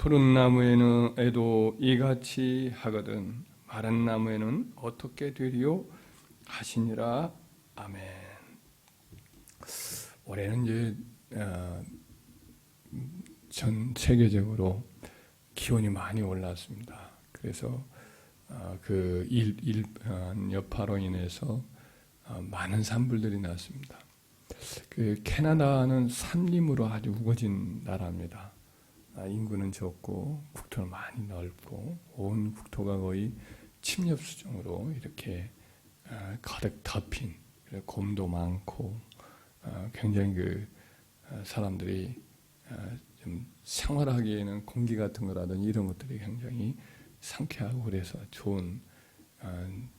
푸른 나무에도 이같이 하거든 마른 나무에는 어떻게 되리요 하시니라. 아멘. 올해는 이제 전 세계적으로 기온이 많이 올랐습니다. 그래서 그 여파로 인해서 많은 산불들이 났습니다. 그 캐나다는 산림으로 아주 우거진 나라입니다. 인구는 적고 국토는 많이 넓고 온 국토가 거의 침엽 수준으로 이렇게 가득 덮인, 곰도 많고 굉장히 그 사람들이 좀 생활하기에는 공기 같은 거라든지 이런 것들이 굉장히 상쾌하고 그래서 좋은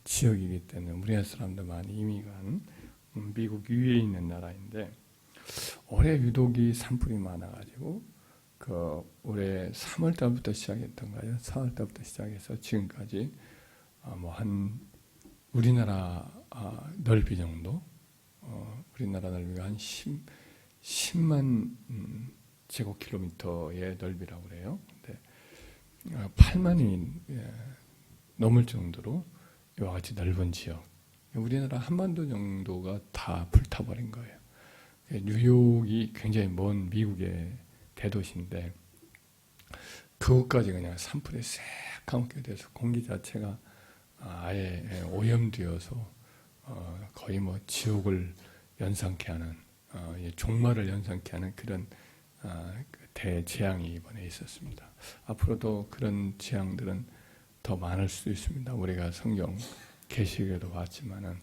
지역이기 때문에 우리나라 사람들 많이 이민 간 미국 위에 있는 나라인데 올해 유독이 산불이 많아가지고 올해 3월 달부터 시작했던가요? 4월 달부터 시작해서 지금까지 뭐 한 우리나라 넓이 정도, 우리나라 넓이가 한 10만 제곱킬로미터의 넓이라고 그래요. 근데 8만이 넘을 정도로 이와 같이 넓은 지역, 우리나라 한반도 정도가 다 불타버린 거예요. 뉴욕이 굉장히 먼 미국의 대도시인데 그곳까지 그냥 산불에 새까맣게 돼서 공기 자체가 아예 오염되어서 거의 뭐 지옥을 연상케 하는 종말을 연상케 하는 그런 대재앙이 이번에 있었습니다. 앞으로도 그런 재앙들은 더 많을 수도 있습니다. 우리가 성경 계시록에도 봤지만은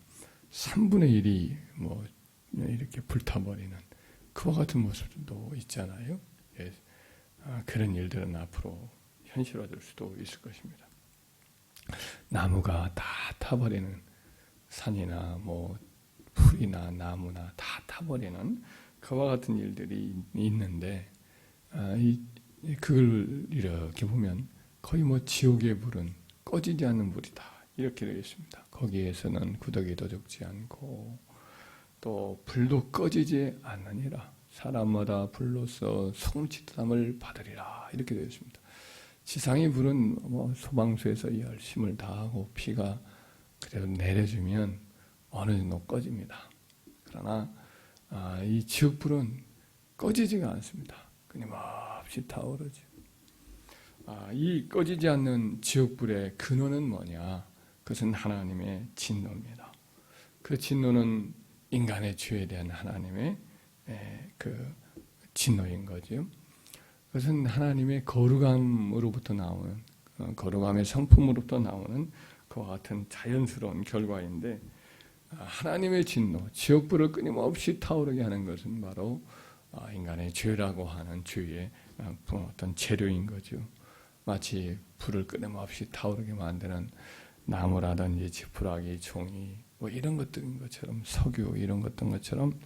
3분의 1이 뭐 이렇게 불타버리는 그와 같은 모습도 있잖아요. 그런 일들은 앞으로 현실화될 수도 있을 것입니다. 나무가 다 타버리는 산이나 뭐 풀이나 나무나 다 타버리는 그와 같은 일들이 있는데 그걸 이렇게 보면 거의 뭐 지옥의 불은 꺼지지 않는 불이다 이렇게 되어 있습니다. 거기에서는 구더기도 적지 않고 또 불도 꺼지지 않느니라. 사람마다 불로서 성취함을 받으리라 이렇게 되어 있습니다. 지상의 불은 뭐 소방서에서 열심을 다하고 피가 그래도 내려주면 어느 정도 꺼집니다. 그러나 이 지옥불은 꺼지지가 않습니다. 끊임없이 타오르죠. 이 꺼지지 않는 지옥불의 근원은 뭐냐? 그것은 하나님의 진노입니다. 그 진노는 인간의 죄에 대한 하나님의 그 진노인 거죠. 그것은 하나님의 거룩함으로부터 나오는 거룩함의 성품으로부터 나오는 그와 같은 자연스러운 결과인데 하나님의 진노, 지옥불을 끊임없이 타오르게 하는 것은 바로 인간의 죄라고 하는 죄의 어떤 재료인 거죠. 마치 불을 끊임없이 타오르게 만드는 나무라든지 지푸라기, 종이 뭐 이런 것들인 것처럼 석유 이런 것처럼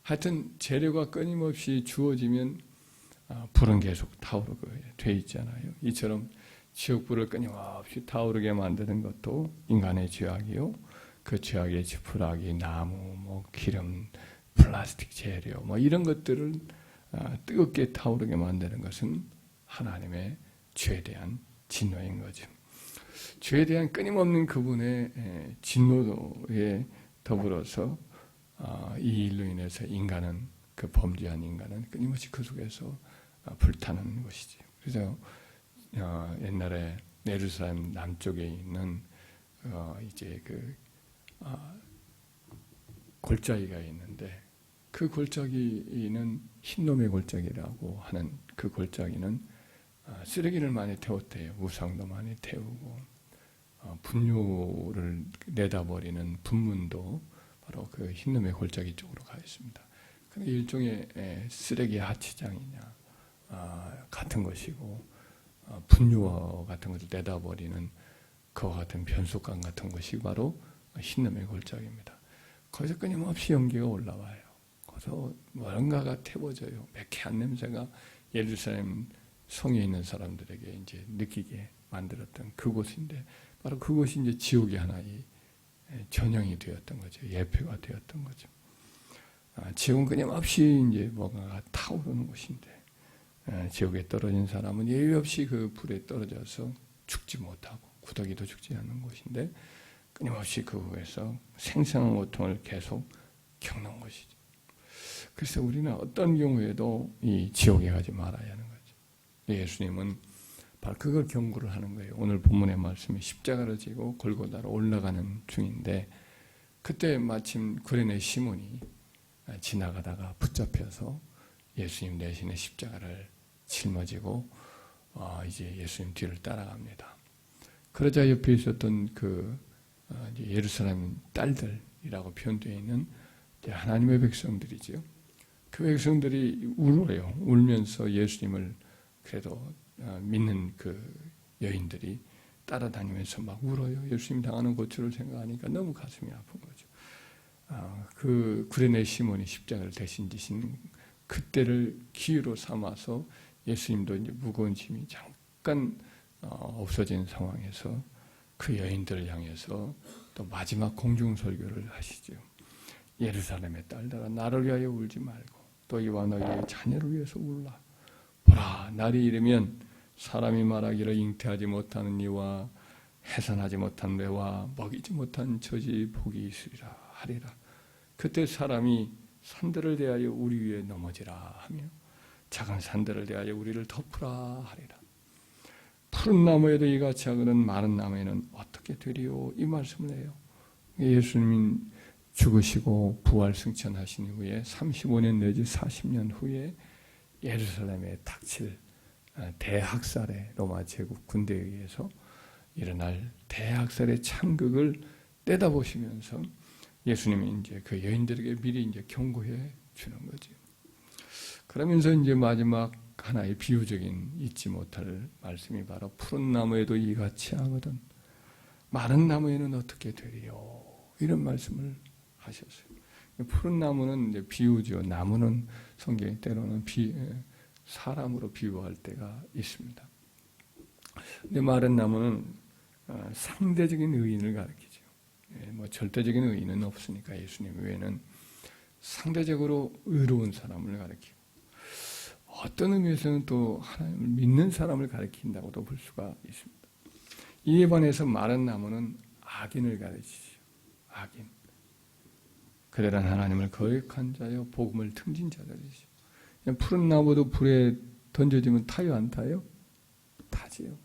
하여튼 재료가 끊임없이 주어지면 불은 계속 타오르게 돼 있잖아요. 이처럼 지옥불을 끊임없이 타오르게 만드는 것도 인간의 죄악이요. 그 죄악의 지푸라기, 나무, 뭐 기름, 플라스틱 재료, 뭐 이런 것들을 뜨겁게 타오르게 만드는 것은 하나님의 죄에 대한 진노인 거죠. 죄에 대한 끊임없는 그분의 진노에 더불어서 이 일로 인해서 인간은 그 범죄한 인간은 끊임없이 그 속에서 불타는 것이지. 그래서 옛날에 예루살렘 남쪽에 있는 이제 그 골짜기가 있는데 그 골짜기는 흰놈의 골짜기라고 하는 그 골짜기는 쓰레기를 많이 태웠대요. 우상도 많이 태우고 분뇨를 내다버리는 분문도 바로 그 흰놈의 골짜기 쪽으로 가 있습니다. 일종의 쓰레기 하치장이냐 같은 것이고 분뇨 같은 것을 내다버리는 그와 같은 변속감 같은 것이 바로 흰놈의 골짜기입니다. 거기서 끊임없이 연기가 올라와요. 거기서 뭔가가 태워져요. 매캐한 냄새가 예루살렘 성에 있는 사람들에게 이제 느끼게 만들었던 그곳인데 바로 그곳이 이제 지옥의 하나의 전형이 되었던 거죠. 예표가 되었던 거죠. 지옥은 끊임없이 이제 뭐가 타오르는 곳인데 지옥에 떨어진 사람은 예외 없이 그 불에 떨어져서 죽지 못하고 구더기도 죽지 않는 곳인데 끊임없이 그 후에서 생생한 고통을 계속 겪는 것이죠. 그래서 우리는 어떤 경우에도 이 지옥에 가지 말아야 하는 거죠. 예수님은 바로 그걸 경고를 하는 거예요. 오늘 본문의 말씀이 십자가를 지고 골고다로 올라가는 중인데 그때 마침 구레네 시몬이 지나가다가 붙잡혀서 예수님 대신에 십자가를 짊어지고 이제 예수님 뒤를 따라갑니다. 그러자 옆에 있었던 그 예루살렘 딸들이라고 표현되어 있는 하나님의 백성들이지요. 그 백성들이 울어요. 울면서 예수님을 그래도 믿는 그 여인들이 따라다니면서 막 울어요. 예수님 당하는 고초를 생각하니까 너무 가슴이 아픈 거죠. 그 구레네 시몬이 십자가를 대신 지신 그때를 기회로 삼아서 예수님도 이제 무거운 짐이 잠깐 없어진 상황에서 그 여인들을 향해서 또 마지막 공중설교를 하시죠. 예루살렘의 딸들아 나를 위하여 울지 말고 또 이와 너희의 자녀를 위해서 울라. 보라 날이 이르면 사람이 말하기를 잉태하지 못하는 이와 해산하지 못한 뇌와 먹이지 못한 처지 복이 있으리라 하리라. 그때 사람이 산들을 대하여 우리 위에 넘어지라 하며 작은 산들을 대하여 우리를 덮으라 하리라. 푸른 나무에도 이같이 하거든 마른 나무에는 어떻게 되리요? 이 말씀을 해요. 예수님이 죽으시고 부활 승천하신 후에 35년 내지 40년 후에 예루살렘에 닥칠 대학살의 로마 제국 군대에 의해서 일어날 대학살의 참극을 내다보시면서 예수님이 이제 그 여인들에게 미리 이제 경고해 주는 거죠. 그러면서 이제 마지막 하나의 비유적인 잊지 못할 말씀이 바로 푸른 나무에도 이같이 하거든 마른 나무에는 어떻게 되리요? 이런 말씀을 하셨어요. 푸른 나무는 이제 비유죠. 나무는 성경에 때로는 사람으로 비유할 때가 있습니다. 근데 마른 나무는 상대적인 의인을 가리키죠. 뭐 절대적인 의인은 없으니까 예수님 외에는 상대적으로 의로운 사람을 가리키고 어떤 의미에서는 또 하나님을 믿는 사람을 가리킨다고도 볼 수가 있습니다. 이에 반해서 마른 나무는 악인을 가리키죠. 악인. 그들은 하나님을 거역한 자요 복음을 등진 자들이죠. 푸른 나무도 불에 던져지면 타요 안 타요? 타지요.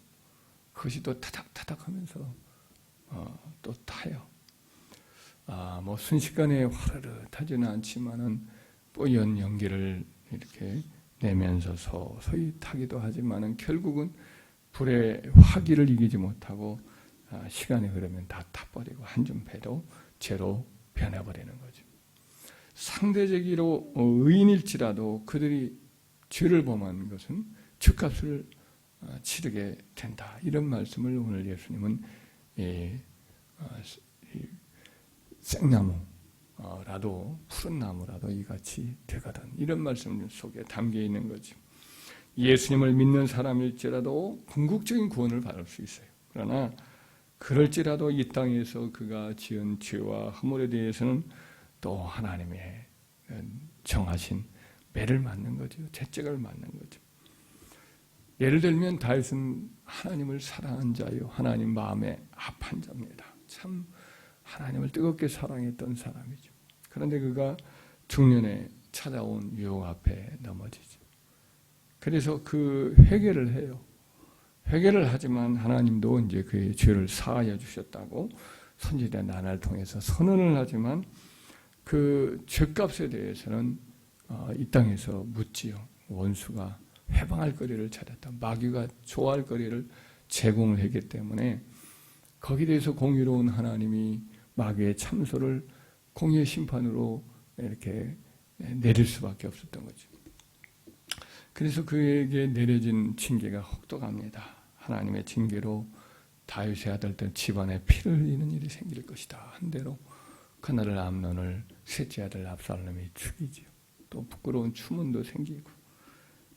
그것이 또 타닥타닥 하면서 또 타요. 뭐 순식간에 화르르 타지는 않지만은 뽀얀 연기를 이렇게 내면서 서서히 타기도 하지만은 결국은 불의 화기를 이기지 못하고 시간이 흐르면 다 타버리고 한 줌 배도 죄로 변해버리는 거죠. 상대적으로 의인일지라도 그들이 죄를 범한 것은 죗값을 치르게 된다. 이런 말씀을 오늘 예수님은 생나무라도 푸른 나무라도 이같이 되거든. 이런 말씀 속에 담겨 있는 거죠. 예수님을 믿는 사람일지라도 궁극적인 구원을 받을 수 있어요. 그러나 그럴지라도 이 땅에서 그가 지은 죄와 허물에 대해서는 또 하나님의 정하신 매를 맞는 거죠. 채찍을 맞는 거죠. 예를 들면 다윗은 하나님을 사랑한 자요 하나님 마음에 합한 자입니다. 참 하나님을 뜨겁게 사랑했던 사람이죠. 그런데 그가 중년에 찾아온 유혹 앞에 넘어지죠. 그래서 그 회개를 해요. 회개를 하지만 하나님도 이제 그의 죄를 사하여 주셨다고 선지자 나날 통해서 선언을 하지만 그 죄값에 대해서는 이 땅에서 묻지요. 원수가 해방할 거리를 찾았다. 마귀가 좋아할 거리를 제공을 했기 때문에 거기에 대해서 공의로운 하나님이 마귀의 참소를 공의의 심판으로 이렇게 내릴 수밖에 없었던 거죠. 그래서 그에게 내려진 징계가 혹독합니다. 하나님의 징계로 다윗의 아들들 집안에 피를 흘리는 일이 생길 것이다. 한 대로 그날을 암논을 셋째 아들 압살롬이 죽이지요. 또 부끄러운 추문도 생기고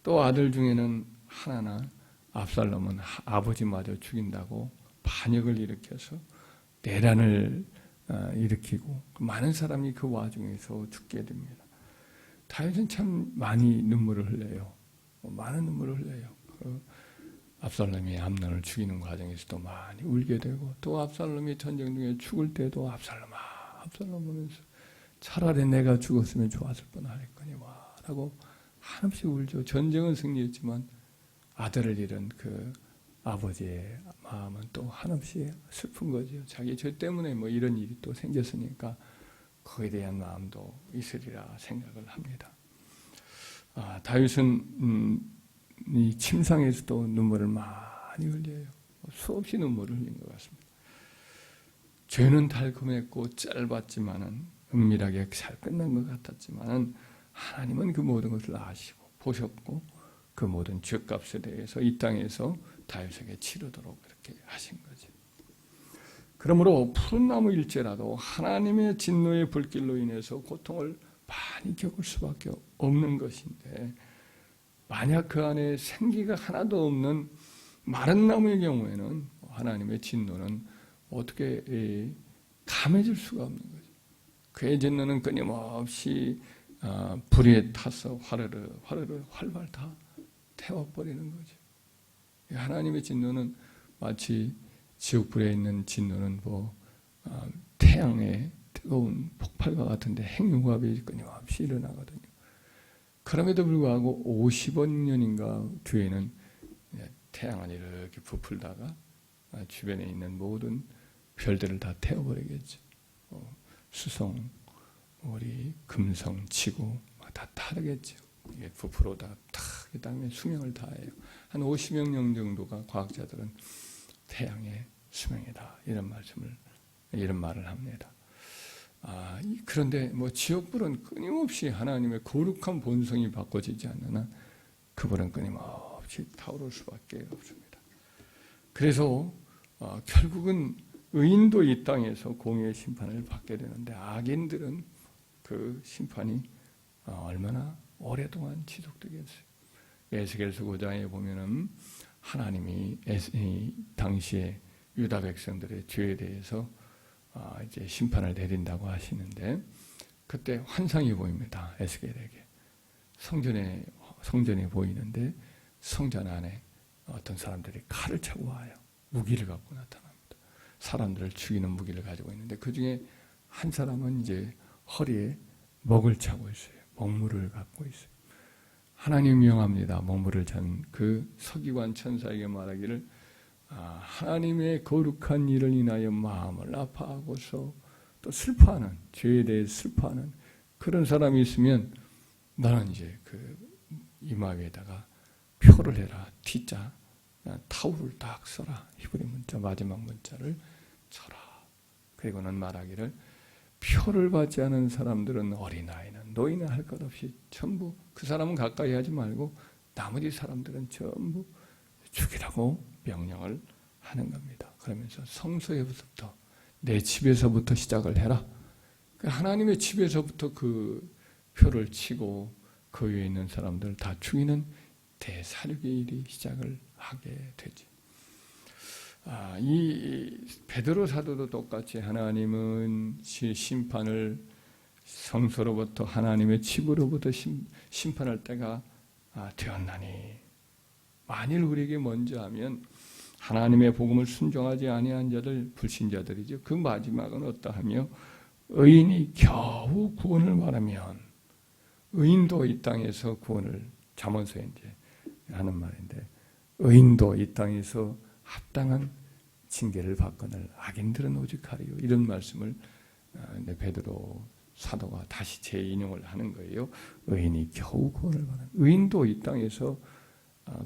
또 아들 중에는 하나나 압살롬은 아버지마저 죽인다고 반역을 일으켜서 내란을 일으키고 많은 사람이 그 와중에서 죽게 됩니다. 다윗은 참 많이 눈물을 흘려요. 많은 눈물을 흘려요. 압살롬이 암논을 죽이는 과정에서도 많이 울게 되고, 또 압살롬이 전쟁 중에 죽을 때도 압살롬아, 압살롬 하면서 차라리 내가 죽었으면 좋았을 뻔하겠거니와 라고 한없이 울죠. 전쟁은 승리했지만 아들을 잃은 그 아버지의 마음은 또 한없이 슬픈 거죠. 자기 죄 때문에 뭐 이런 일이 또 생겼으니까 그에 대한 마음도 있으리라 생각을 합니다. 다윗은 이 침상에서도 눈물을 많이 흘려요. 수없이 눈물을 흘린 것 같습니다. 죄는 달콤했고 짧았지만은 은밀하게 잘 끝난 것 같았지만은 하나님은 그 모든 것을 아시고 보셨고 그 모든 죄값에 대해서 이 땅에서 다윗에게 치르도록 그렇게 하신 거죠. 그러므로 푸른 나무일지라도 하나님의 진노의 불길로 인해서 고통을 많이 겪을 수밖에 없는 것인데, 만약 그 안에 생기가 하나도 없는 마른 나무의 경우에는 하나님의 진노는 어떻게 감해질 수가 없는 거죠. 그의 진노는 끊임없이 불에 타서 화르르 활발 다 태워버리는 거죠. 하나님의 진노는 마치 지옥불에 있는 진노는 태양의 뜨거운 폭발과 같은데 핵융합이 끊임없이 일어나거든요. 그럼에도 불구하고 50억 년인가 뒤에는 태양은 이렇게 부풀다가 주변에 있는 모든 별들을 다 태워버리겠죠. 수성, 우리 금성, 지구 다 타르겠죠. 이게 부풀어다가 그 다음에 수명을 다해요. 한 50억 년 정도가 과학자들은 태양의 수명이다. 이런 말을 합니다. 그런데 지옥불은 끊임없이 하나님의 거룩한 본성이 바꿔지지 않는 한 그불은 끊임없이 타오를 수밖에 없습니다. 그래서 결국은 의인도 이 땅에서 공의의 심판을 받게 되는데, 악인들은 그 심판이 얼마나 오랫동안 지속되겠어요. 에스겔서 9장에 보면은 하나님이 당시에 유다 백성들의 죄에 대해서 이제 심판을 내린다고 하시는데, 그때 환상이 보입니다. 에스겔에게 성전에 보이는데 성전 안에 어떤 사람들이 칼을 차고 와요. 무기를 갖고 나타납니다. 사람들을 죽이는 무기를 가지고 있는데 그 중에 한 사람은 이제 허리에 먹을 차고 있어요. 먹물을 갖고 있어요. 하나님 명합니다. 먹물을 찬 그 서기관 천사에게 말하기를, 하나님의 거룩한 일을 인하여 마음을 아파하고서 또 슬퍼하는, 죄에 대해 슬퍼하는 그런 사람이 있으면 나는 이제 그 이마 위에다가 표를 해라. T자 타울을 딱 써라. 히브리 문자 마지막 문자를 쳐라. 그리고는 말하기를, 표를 받지 않은 사람들은 어린아이는 노인은 할 것 없이 전부, 그 사람은 가까이 하지 말고 나머지 사람들은 전부 죽이라고 명령을 하는 겁니다. 그러면서 성소에서부터, 내 집에서부터 시작을 해라. 하나님의 집에서부터 그 표를 치고 그 위에 있는 사람들 다 죽이는 대사륙의 일이 시작을 하게 되죠. 이 베드로 사도도 똑같이 하나님은 심판을 성소로부터, 하나님의 집으로부터 심판할 때가 되었나니, 만일 우리에게 먼저 하면 하나님의 복음을 순종하지 아니한 자들, 불신자들이죠. 그 마지막은 어떠하며, 의인이 겨우 구원을 말하면, 의인도 이 땅에서 구원을, 잠언서에 이제 하는 말인데, 의인도 이 땅에서 합당한 징계를 받거늘 악인들은 오직 하리요. 이런 말씀을 베드로 사도가 다시 재인용을 하는 거예요. 의인이 겨우 구원을 받는, 의인도 이 땅에서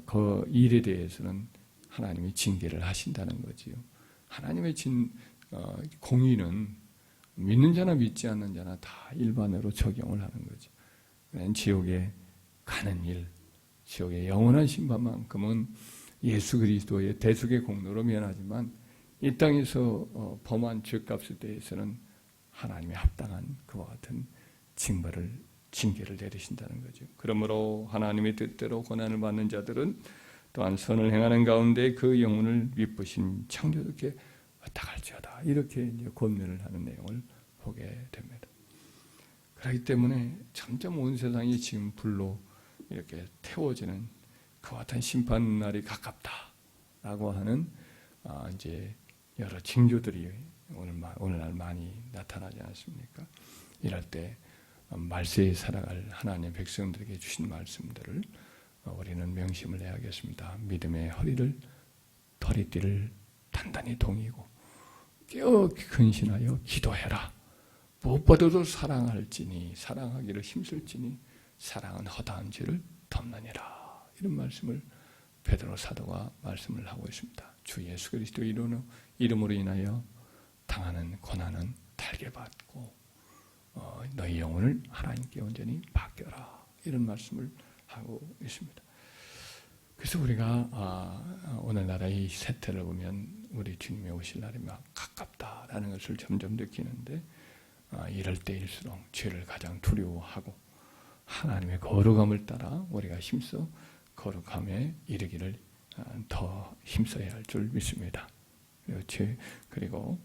그 일에 대해서는 하나님이 징계를 하신다는 거지요. 하나님의 공의는 믿는 자나 믿지 않는 자나 다 일반으로 적용을 하는 거죠. 지옥에 가는 일, 지옥의 영원한 심판만큼은 예수 그리스도의 대속의 공로로 면하지만, 이 땅에서 범한 죄값에 대해서는 하나님의 합당한 그와 같은 징계를 내리신다는 거죠. 그러므로 하나님의 뜻대로 고난을 받는 자들은 또한 선을 행하는 가운데 그 영혼을 미쁘신 창조주께 어떡할지어다, 이렇게 이제 권면을 하는 내용을 보게 됩니다. 그렇기 때문에 점점 온 세상이 지금 불로 이렇게 태워지는 그와 같은 심판 날이 가깝다라고 하는 이제 여러 징조들이 오늘날 많이 나타나지 않습니까? 이럴 때 말세에 살아갈 하나님의 백성들에게 주신 말씀들을 우리는 명심을 해야겠습니다. 믿음의 허리띠를 단단히 동이고 깨어 근신하여 기도해라. 무엇보다도 사랑할지니 사랑하기를 힘쓸지니 사랑은 허다한 죄를 덮느니라. 이런 말씀을 베드로 사도가 말씀을 하고 있습니다. 주 예수 그리스도 이름으로 인하여 당하는 고난은 달게 받고 너희 영혼을 하나님께 온전히 맡겨라. 이런 말씀을 하고 있습니다. 그래서 우리가 오늘날의 이 세태를 보면 우리 주님이 오실 날이 막 가깝다라는 것을 점점 느끼는데 이럴 때일수록 죄를 가장 두려워하고 하나님의 거룩함을 따라 우리가 힘써 거룩함에 이르기를 더 힘써야 할 줄 믿습니다. 그리고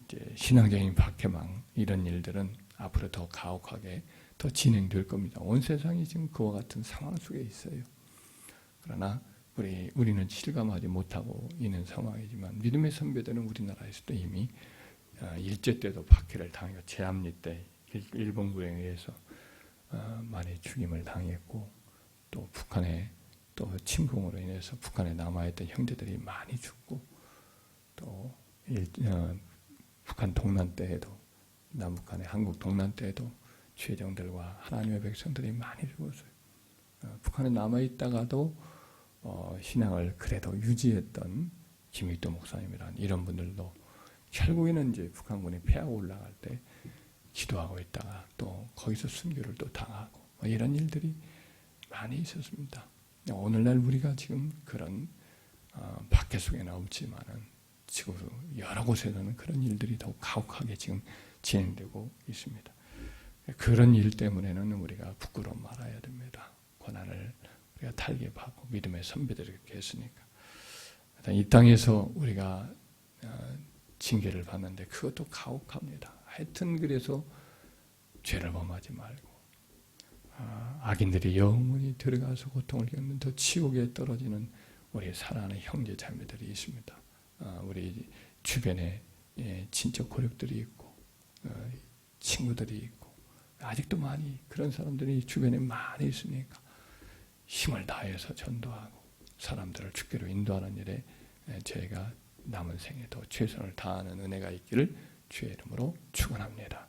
이제 신앙적인 박해망 이런 일들은 앞으로 더 가혹하게 더 진행될 겁니다. 온 세상이 지금 그와 같은 상황 속에 있어요. 그러나 우리는 실감하지 못하고 있는 상황이지만 믿음의 선배들은 우리나라에서도 이미 일제 때도 박해를 당했고 제암리 때 일본군에 의해서 많이 죽임을 당했고 또 북한의 또 침공으로 인해서 북한에 남아있던 형제들이 많이 죽고 또 북한 동란 때에도 남북한의 한국 동란 때에도 죄정들과 하나님의 백성들이 많이 죽었어요. 북한에 남아있다가도 신앙을 그래도 유지했던 김익도 목사님이란 이런 분들도 결국에는 이제 북한군이 패하고 올라갈 때 기도하고 있다가 또 거기서 순교를 또 당하고 이런 일들이 많이 있었습니다. 오늘날 우리가 지금 그런 박해 속에는 없지만은 지금 여러 곳에서는 그런 일들이 더욱 가혹하게 지금 진행되고 있습니다. 그런 일 때문에는 우리가 부끄러워 말아야 됩니다. 고난을 우리가 달게 받고 믿음의 선배들이 이렇게 했으니까. 이 땅에서 우리가 징계를 받는데 그것도 가혹합니다. 하여튼 그래서 죄를 범하지 말고 악인들이 영원히 들어가서 고통을 겪는 더 지옥에 떨어지는 우리 사랑하는 형제 자매들이 있습니다. 우리 주변에 친척 고력들이 있고 친구들이 있고 아직도 많이 그런 사람들이 주변에 많이 있으니까 힘을 다해서 전도하고 사람들을 주께로 인도하는 일에 저희가 남은 생에도 최선을 다하는 은혜가 있기를 주의 이름으로 축원합니다.